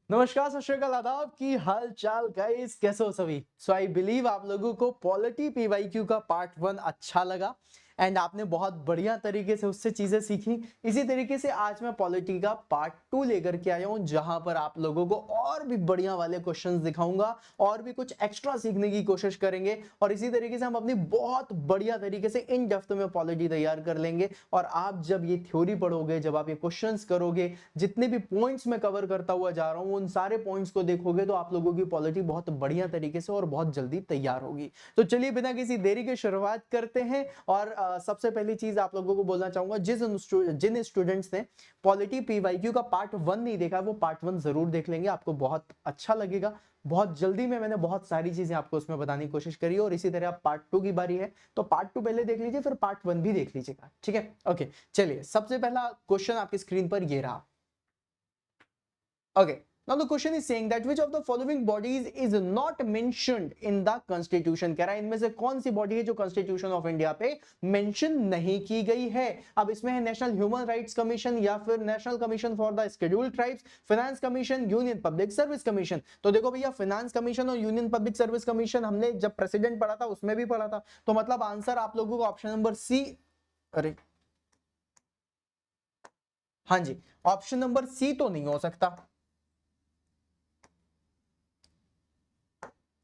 नमस्कार, सत श्री अकाल, आदाब, की हाल चाल गाइस, कैसे हो सभी। सो आई बिलीव आप लोगों को पॉलिटी पीवाईक्यू का पार्ट 1 अच्छा लगा एंड आपने बहुत बढ़िया तरीके से उससे चीजें सीखी। इसी तरीके से आज मैं पॉलिटी का पार्ट 2 लेकर के आया हूं, जहां पर आप लोगों को और भी बढ़िया वाले क्वेश्चंस दिखाऊंगा और भी कुछ एक्स्ट्रा सीखने की कोशिश करेंगे। और इसी तरीके से हम अपनी बहुत बढ़िया तरीके से इन डेप्थ में पॉलिटी तैयार कर लेंगे। और आप जब ये थ्योरी पढ़ोगे, जब आप ये क्वेश्चंस करोगे, जितने भी पॉइंट्स मैं कवर करता हुआ जा रहा हूं, उन सारे पॉइंट्स को देखोगे तो आप लोगों की पॉलिटी बहुत बढ़िया तरीके से और बहुत जल्दी तैयार होगी। तो चलिए बिना किसी देरी के शुरुआत करते हैं। और सबसे पहली चीज आप लोगों को बोलना चाहूंगा, जिन स्टूडेंट्स ने पॉलिटी पीवाईक्यू का पार्ट 1 नहीं देखा, वो पार्ट 1 जरूर देख लेंगे, आपको बहुत अच्छा लगेगा। बहुत जल्दी में मैंने बहुत सारी चीजें आपको उसमें बताने की कोशिश करी है। और इसी तरह आप पार्ट 2 की बारी है तो पार्ट 2 पहले देख लीजिए, फिर पार्ट 1 भी देख लीजिएगा, ठीक है। ओके, चलिए सबसे पहला क्वेश्चन आपकी स्क्रीन पर ये रहा। Okay. Now the question is saying that which of the following bodies is not mentioned in the constitution। कह रहा है इनमें से कौन सी बॉडी है जो कॉन्स्टिट्यूशन ऑफ इंडिया पे मेंशन नहीं की गई है। अब इसमें है नेशनल ह्यूमन राइट्स कमीशन, या फिर national commission for the scheduled tribes, finance commission, union public service commission. तो देखो भैया, फाइनेंस कमीशन और यूनियन पब्लिक सर्विस कमीशन हमने जब प्रेसिडेंट पढ़ा था उसमें भी पढ़ा था। तो मतलब आंसर आप लोगों को ऑप्शन नंबर सी, अरे हाँ जी, ऑप्शन नंबर सी तो नहीं हो सकता।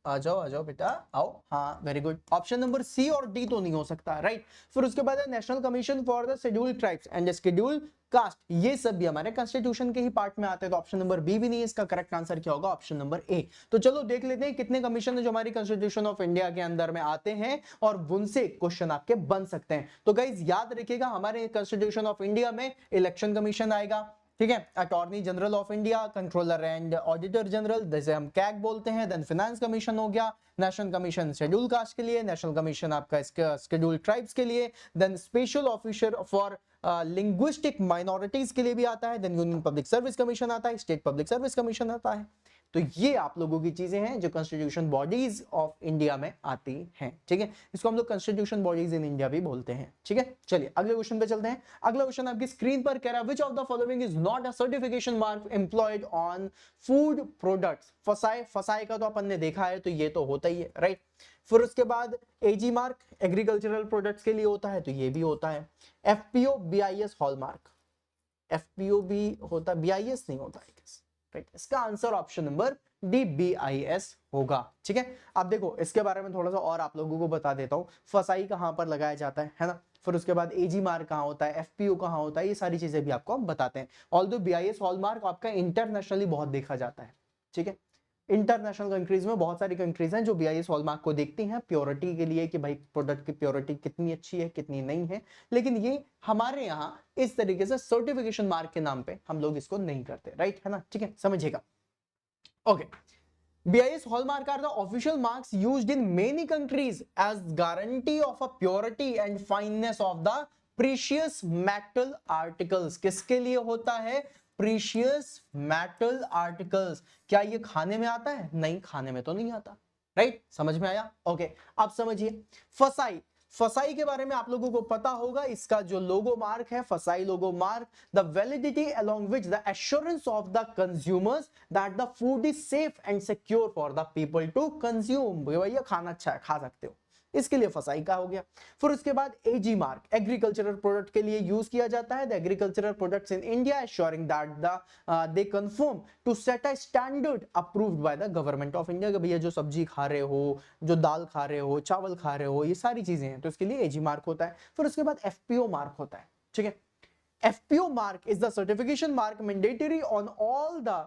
आ जाओ बेटा, आओ। हाँ, very good. Option number C और डी तो नहीं हो सकता, राइट। फिर उसके बाद है national commission for the scheduled tribes and scheduled caste. ये सब भी हमारे कॉन्स्टिट्यूशन के ही पार्ट में आते हैं, तो ऑप्शन नंबर बी भी नहीं है। इसका करेक्ट आंसर क्या होगा? Option number A. तो चलो देख लेते हैं कितने कमीशन है जो हमारी कॉन्स्टिट्यूशन ऑफ इंडिया के अंदर में आते हैं और उनसे क्वेश्चन आपके बन सकते हैं। तो गाइज याद रखिएगा, हमारे कॉन्स्टिट्यूशन ऑफ इंडिया में इलेक्शन कमीशन आएगा, ठीक है, attorney general of India, controller and auditor general, जैसे हम कैग बोलते हैं। देन फाइनेंस कमीशन हो गया, नेशनल कमीशन शेड्यूल कास्ट के लिए, नेशनल कमीशन आपका शेड्यूल ट्राइब्स के लिए, then special officer for linguistic minorities के लिए भी आता है, then union public service commission आता है, स्टेट पब्लिक सर्विस कमीशन आता है। तो ये आप लोगों की चीजें हैं जो कॉन्स्टिट्यूशन बॉडीज ऑफ इंडिया में आती हैं, ठीक है। इसको हम लोग कॉन्स्टिट्यूशन बॉडीज इन इंडिया भी बोलते हैं, ठीक है। चलिए अगले क्वेश्चन पे चलते हैं। अगला क्वेश्चन आपकी स्क्रीन पर कह रहा है which of the following is not a certification mark employed on food products. फसाए, फसाए का तो अपन ने देखा है, तो ये तो होता ही है, राइट। फिर उसके बाद एजी मार्क एग्रीकल्चरल प्रोडक्ट्स के लिए होता है, तो ये भी होता है। FPO, BIS, hallmark. एफपीओ भी होता है, बीआईएस नहीं होता है, राइट। इसका answer option number D, BIS होगा, ठीक है। अब देखो इसके बारे में थोड़ा सा और आप लोगों को बता देता हूं, फसाई कहां पर लगाया जाता है ना। फिर उसके बाद एजी मार्क कहां होता है, एफपीओ कहां होता है, ये सारी चीजें भी आपको हम बताते हैं। ऑल्दो बीआईएस हॉलमार्क आपका इंटरनेशनली बहुत देखा जाता है, ठीक है। इंटरनेशनल कंट्रीज में बहुत सारी कंट्रीज हैं जो बीआईएस हॉलमार्क को देखती हैं प्योरिटी के लिए, कि भाई प्रोडक्ट की प्योरिटी कितनी अच्छी है कितनी नहीं है। लेकिन ये हमारे यहाँ इस तरीके से सर्टिफिकेशन मार्क के नाम पे हम लोग इसको नहीं करते, राइट है ना, ठीक है, समझिएगा। Okay, BIS hallmark are the official marks used in many countries as guarantee of a purity and fineness of the precious metal articles। किसके लिए होता है? Precious metal articles. क्या ये खाने में आता है? नहीं, खाने में तो नहीं आता, राइट। समझ में आया? ओके, अब समझिए फसाई। फसाई के बारे में आप लोगों को पता होगा, इसका जो लोगो मार्क है, FSSAI logo mark, the validity along which the assurance of the consumers that the food is safe and secure for the people to consume. भैया खाना अच्छा है, खा सकते हो, इसके लिए फसाई का हो गया। फिर उसके बाद एजी मार्क एग्रीकल्चरल प्रोडक्ट के लिए यूज किया जाता है। The agricultural products in India assuring that they confirm to set a standard approved by the government of India. कि भैया जो सब्जी खा रहे हो, जो दाल खा रहे हो, चावल खा रहे हो, ये सारी चीजें हैं, तो इसके लिए एजी मार्क होता है। फिर उसके बाद एफपीओ मार्क होता है, ठीक है। FPO mark is the certification mark mandatory on all the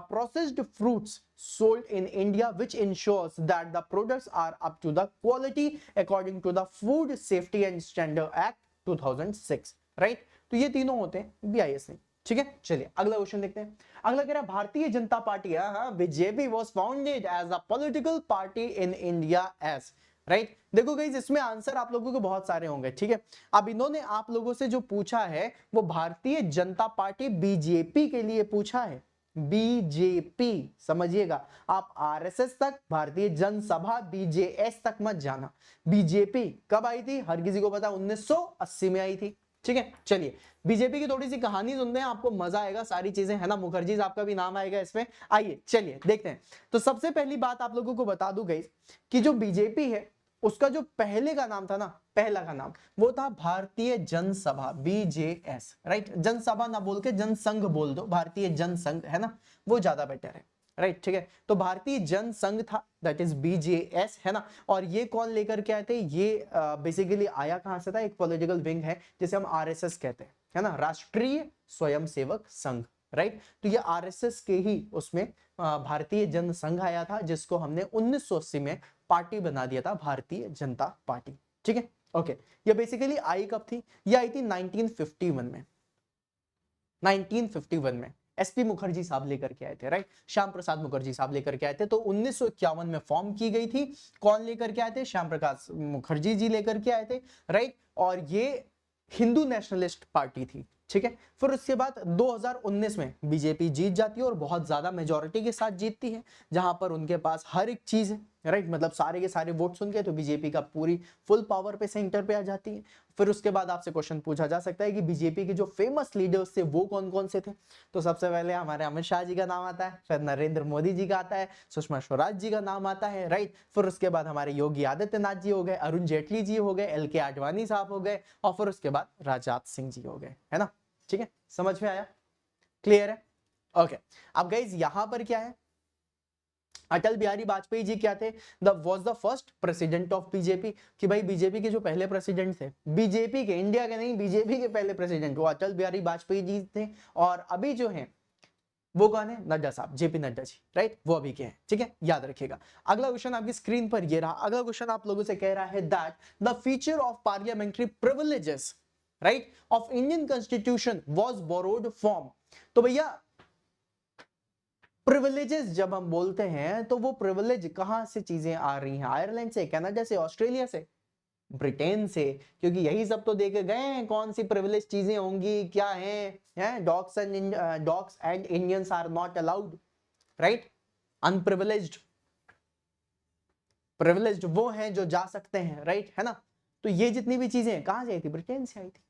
processed fruits sold in India, which ensures that the products are up to the quality according to the Food Safety and Standard Act 2006, right? तो ये तीनों होते हैं BIS में, ठीक है। चलिए अगला क्वेश्चन देखते हैं। अगला कह रहा है Bharatiya Janata Party BJP was founded as a political party in India as, right. देखो गाइस, इसमें आंसर आप लोगों के बहुत सारे होंगे, ठीक है। अब इन्होंने आप लोगों से जो पूछा है वो भारतीय जनता पार्टी बीजेपी के लिए पूछा है। बीजेपी समझिएगा, आप आरएसएस तक, भारतीय जनसभा बीजेएस तक मत जाना। बीजेपी कब आई थी? हर किसी को पता, 1980 में आई थी, ठीक है, चलिए बीजेपी की थोड़ी सी कहानी सुनते हैं, आपको मजा आएगा, सारी चीजें है ना, मुखर्जी साहब का भी नाम आएगा इसमें। आइए चलिए देखते हैं। तो सबसे पहली बात आप लोगों को बता दूं गाइस कि जो बीजेपी है उसका जो पहले का नाम था ना, पहला का नाम वो था भारतीय जनसभा, बीजेएस, राइट। जनसभा ना बोल के जनसंघ बोल दो, भारतीय जनसंघ है ना, वो ज्यादा बेटर है, राइट। ठीक है, तो भारतीय जनसंघ था, दैट इज बीजेएस, है ना। और ये कौन लेकर के आए थे, ये बेसिकली आया कहां से था, एक पॉलिटिकल विंग है जिसे हम आरएसएस कहते हैं, है ना, राष्ट्रीय स्वयंसेवक संघ, राइट। तो ये आरएसएस के ही उसमें भारतीय जनसंघ आया था, जिसको हमने 1980 में पार्टी बना दिया था, भारतीय जनता पार्टी। ठीक है, ओके। ये बेसिकली आई कब थी, ये आई थी 1951 में, 1951 में एसपी मुखर्जी साहब लेकर के आए थे, राइट। श्याम प्रसाद मुखर्जी साहब लेकर के आए थे। तो 1951 में फॉर्म की गई थी। कौन लेकर के आए थे, श्याम प्रसाद मुखर्जी जी लेकर के आए थे, राइट। और ये हिंदू नेशनलिस्ट पार्टी थी, ठीक है। फिर उसके बाद 2019 में बीजेपी जीत जाती है और बहुत ज्यादा मेजोरिटी के साथ जीतती है, जहां पर उनके पास हर एक चीज है, राइट। मतलब सारे के सारे वोट सुन के तो बीजेपी का पूरी फुल पावर पे सेंटर पे आ जाती है। फिर उसके बाद आपसे क्वेश्चन पूछा जा सकता है कि बीजेपी के जो फेमस लीडर्स थे वो कौन कौन से थे। तो सबसे पहले हमारे अमित शाह जी का नाम आता है, फिर नरेंद्र मोदी जी का आता है, सुषमा स्वराज जी का नाम आता है, राइट। फिर उसके बाद हमारे योगी आदित्यनाथ जी हो गए, अरुण जेटली जी हो गए, एलके आडवाणी साहब हो गए, और फिर उसके बाद राजनाथ सिंह जी हो गए, है ना। ठीक है, समझ में आया, क्लियर है, ओके। अब गाइस यहां पर क्या है, अटल बिहारी वाजपेयी जी क्या थे, was the first president of BJP, कि भाई बीजेपी के जो पहले प्रेसिडेंट थे, बीजेपी के, इंडिया के नहीं, बीजेपी के पहले प्रेसिडेंट वो अटल बिहारी वाजपेयी जी थे। और अभी जो है वो कौन है, नड्डा साहब, जेपी नड्डा जी, राइट, वो अभी के हैं, ठीक है, याद रखिएगा। अगला क्वेश्चन आपकी स्क्रीन पर ये रहा। अगला क्वेश्चन आप लोगों से कह रहा है that the feature of parliamentary privileges, right, of Indian constitution was borrowed from. तो भैया प्रिविलेजेस जब हम बोलते हैं तो वो प्रिविलेज कहां से चीजें आ रही हैं, आयरलैंड से, कनाडा से, ऑस्ट्रेलिया से, ब्रिटेन से, क्योंकि यही सब तो देखे गए हैं कौन सी प्रिविलेज चीजें होंगी, क्या है, dogs and Indians are not allowed, right. Unprivileged, privileged वो हैं जो जा सकते हैं, राइट, है ना। तो ये जितनी भी चीजें कहां से आई थी, ब्रिटेन से आई थी,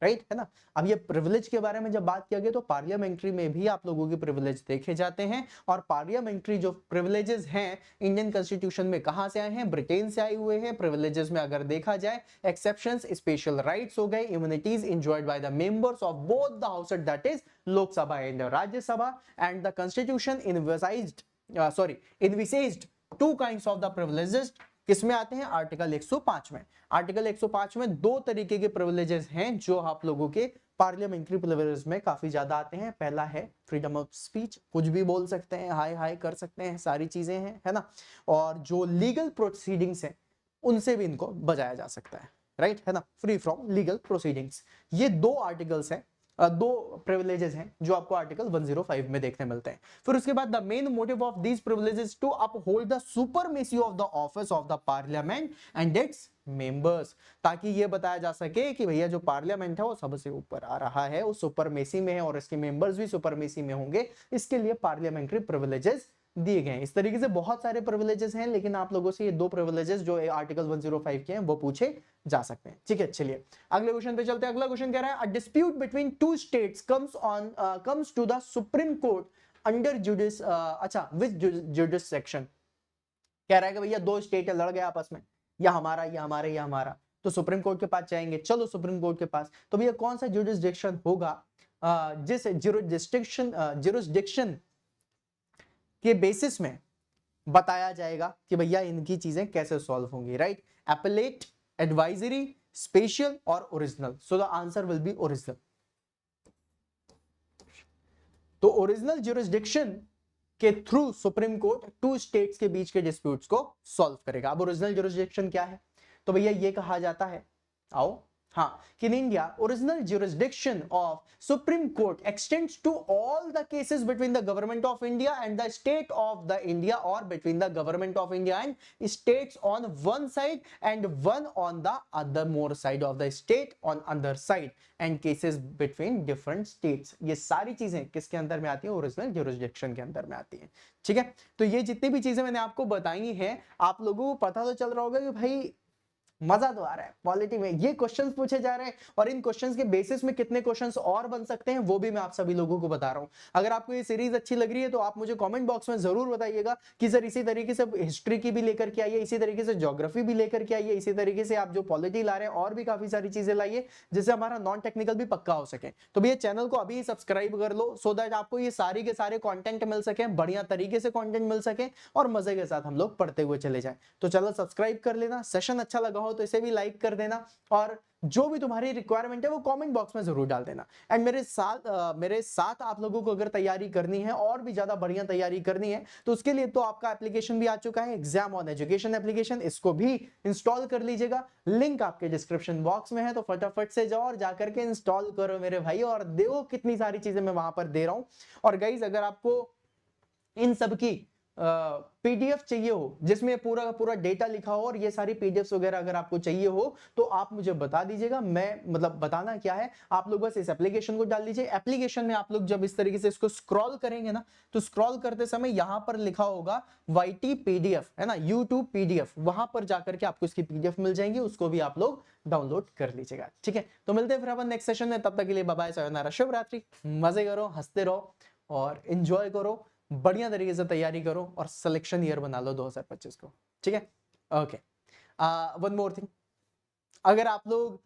राइट, है ना। अब ये प्रिविलेज के बारे में जब बात किया गया तो पार्लियामेंट्री में भी आप लोगों के प्रिविलेज देखे जाते हैं। और पार्लियामेंट्री जो प्रिविलेजेस हैं इंडियन कॉन्स्टिट्यूशन में कहां से आए हैं, ब्रिटेन से आए हुए हैं। प्रिविलेजेस में अगर देखा जाए, एक्सेप्शंस, स्पेशल राइट्स हो गए, immunities enjoyed by the members of both the house, that is Lok Sabha and Rajya Sabha. And the constitution envisaged two kinds of the privileges, किसमें आते हैं, आर्टिकल 105 में। आर्टिकल 105 में दो तरीके के प्रिविलेजेस हैं जो आप लोगों के पार्लियामेंट्री प्रिविलेजेस में काफी ज्यादा आते हैं। पहला है फ्रीडम ऑफ स्पीच, कुछ भी बोल सकते हैं, हाय हाय कर सकते हैं, सारी चीजें हैं, है ना। और जो लीगल प्रोसीडिंग्स हैं उनसे भी इनको बजाया जा सकता है, राइट, है ना, फ्री फ्रॉम लीगल प्रोसीडिंग्स। ये दो आर्टिकल्स हैं, दो प्रिविलेजेस हैं जो आपको आर्टिकल 105 में देखने मिलते हैं। फिर उसके बाद the main motive of these privileges to uphold the supremacy of the office of the parliament and its members, ताकि ये बताया जा सके कि भैया जो पार्लियामेंट है वो सबसे ऊपर आ रहा है, वो सुपरमेसी में है और इसके मेंबर्स भी सुपरमेसी में होंगे, इसके लिए पार्लियामेंट्री प्रिविलेजेस दिए गए हैं। इस तरीके से बहुत सारे प्रिविलेजेस हैं, लेकिन आप लोगों से ये दो प्रिविलेजेस जो आर्टिकल 105 के हैं वो पूछे जा सकते हैं, ठीक है। चलिए अगले क्वेश्चन पे चलते हैं। अगला क्वेश्चन कह रहा है, a dispute between two states comes to the supreme court under जुडिस, अच्छा, विद जुडिससेक्शन। कह रहा है कि भैया दो स्टेट लड़ गए आपस में, या हमारा, या हमारे, या हमारा, तो सुप्रीम कोर्ट के पास जाएंगे। चलो सुप्रीम कोर्ट के पास, तो भैया कौन सा जुडिसडिक्शन होगा जिस जुरिस्डिक्शन के बेसिस में बताया जाएगा कि भैया इनकी चीजें कैसे सॉल्व होंगी, राइट। एपेलेट, एडवाइजरी, स्पेशल और original. So the answer will be original. तो ओरिजिनल जुरिस्डिक्शन के through supreme court two states के बीच के डिस्प्यूट्स को सॉल्व करेगा। अब ओरिजिनल जुरिस्डिक्शन क्या है, तो भैया ये कहा जाता है, आओ, हाँ, कि in India original jurisdiction of Supreme Court extends to all the cases between the government of India and the state of the India, or between the government of India and states on one side and one on the other more side of the state on other side, and cases between different states। ये सारी चीजें किसके अंदर में आती है, original jurisdiction के अंदर में आती है, ठीक है। तो ये जितनी भी चीजें मैंने आपको बताई हैं, आप लोगों को पता तो चल रहा होगा कि भाई मजा तो आ रहा है पॉलिटी में, ये क्वेश्चंस पूछे जा रहे हैं और इन क्वेश्चंस के बेसिस में कितने क्वेश्चंस और बन सकते हैं वो भी मैं आप सभी लोगों को बता रहा हूं। अगर आपको ये सीरीज अच्छी लग रही है तो आप मुझे कमेंट बॉक्स में जरूर बताइएगा कि सर इसी तरीके से हिस्ट्री की भी लेकर के आइए, इसी तरीके से ज्योग्राफी भी लेकर के आइए, इसी तरीके से आप जो पॉलिटी ला रहे हैं और भी काफी सारी चीजें लाइए जिससे हमारा नॉन टेक्निकल भी पक्का हो सके। तो भैया चैनल को अभी सब्सक्राइब कर लो सो दैट आपको ये सारी के सारे कंटेंट मिल सके, बढ़िया तरीके से कंटेंट मिल सके और मजे के साथ हम लोग पढ़ते हुए चले जाएं। तो चलो सब्सक्राइब कर लेना, सेशन अच्छा लगा हो तो इसे भी लाइक कर देना और जो भी तुम्हारी रिक्वायरमेंट है वो कमेंट बॉक्स में जरूर डाल देना। एंड मेरे साथ आप लोगों को अगर तैयारी करनी है और भी ज्यादा बढ़िया तैयारी करनी है तो उसके लिए तो आपका एप्लीकेशन भी आ चुका है, एग्जाम ऑन एजुकेशन एप्लीकेशन, इसको भी इंस्टॉल कर लीजिएगा। लिंक आपके डिस्क्रिप्शन बॉक्स में है, तो फटाफट से जाओ और जाकर के इंस्टॉल करो मेरे भाई, और देखो कितनी सारी चीजें मैं वहां पर दे रहा हूं। और गाइज अगर आपको इन सब की पीडीएफ चाहिए हो जिसमें पूरा का पूरा डेटा लिखा हो और ये सारी पीडीएफ वगैरह अगर आपको चाहिए हो तो आप मुझे बता दीजिएगा। मैं मतलब बताना क्या है, आप लोग बस इस एप्लीकेशन को डाल लीजिए। एप्लीकेशन में आप लोग जब इस तरीके से इसको स्क्रॉल करेंगे ना तो स्क्रॉल करते समय यहां पर लिखा होगा YT पीडीएफ, है ना, YouTube पीडीएफ, वहां पर जाकर के आपको इसकी पीडीएफ मिल जाएंगी, उसको भी आप लोग डाउनलोड कर लीजिएगा। ठीक है, तो मिलते हैं फिर अपन नेक्स्ट सेशन में, तब तक के लिए बाय बाय, सायोनारा, शुभ रात्रि, मजे करो, हंसते रहो और एंजॉय करो, बढ़िया तरीके से तैयारी करो और सिलेक्शन ईयर बना लो 2025 को। ठीक है, ओके। वन मोर थिंग, अगर आप लोग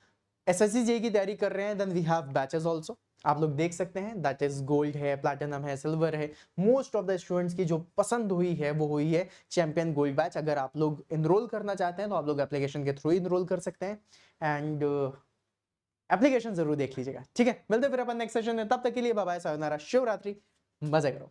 एसएससी जेईई की तैयारी कर रहे हैं then we have batches also, आप लोग देख सकते हैं, दैट इज गोल्ड है, प्लैटिनम है, सिल्वर है। मोस्ट ऑफ द स्टूडेंट्स की जो पसंद हुई है वो हुई है चैंपियन गोल्ड बैच। अगर आप लोग इनरोल करना चाहते हैं तो आप लोग एप्लीकेशन के थ्रू इनरोल कर सकते हैं एंड एप्लीकेशन जरूर देख लीजिएगा। ठीक है, मिलते हैं फिर अपन नेक्स्ट सेशन में, तब तक के लिए बाय बाय, सायोनारा, शुभ रात्रि, मजे करो।